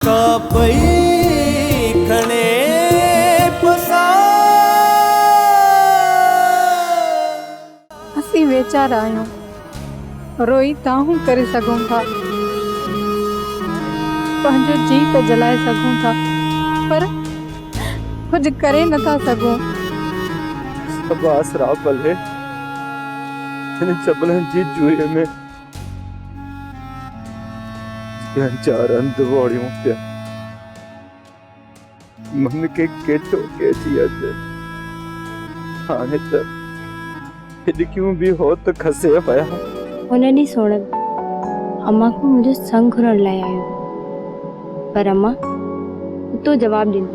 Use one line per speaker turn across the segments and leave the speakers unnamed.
सा पई खणे पसा
असीं वेचारा आहियूं, रोई ताहूं करे सघूं था, पंहिंजो जी त जलाए सघूं था, पर कुछ करे नथा सघूं।
सब आसरा पले हिन चपलनि जी जुए में चार अंध वोड़ियूं पिया मन के केटो केची अचे हाणे त हिॾकियूं बि हो त खसे पिया।
हुन ॾींहुं सोणत अम्मा को मुंहिंजो संग घुरण लाइ आयो, पर अम्मा उतो जवाब ॾिनो।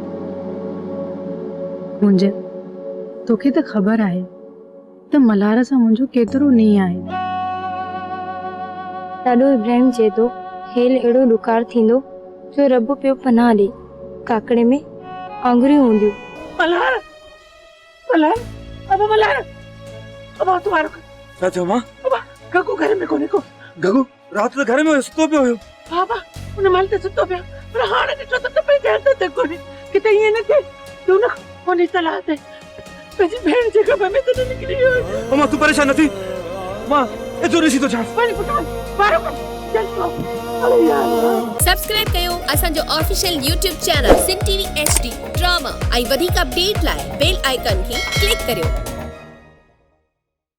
मुंहिंजे तोखे त ख़बर आहे त मल्हार सां मुंहिंजो केतिरो नीह आहे।
ॾाढो इब्राहिम चए थो हेल अहिड़ो ॾुकार थींदो जो रब पियो पनाह ॾे, काकड़े में आंगुरियूं हूंदियूं।
मल्हार मल्हार अब मल्हार अब तुम्हारो
छा चओ मां?
अब गगू घर में कोने को
गगू रात जो घर में सुतो पियो हुयो।
बाबा उन महिल त सुतो पिया, पर हाणे ॾिठो त पे ध्यान त कोने किथे ईअं न थिए तूं न कोने सलाह ते पंहिंजी भेण जे कम में त न निकिरी वियो।
मां तूं परेशान न थी, मां एतिरो ॾिसी थो छा
वञ पुट वञ बारो कम चल तो अरे यार
सब्सक्राइब कयो असांजो official YouTube channel Sindh TV HD drama ऐं वधीक अपडेट लाइ बेल आइकन खे क्लिक करियो।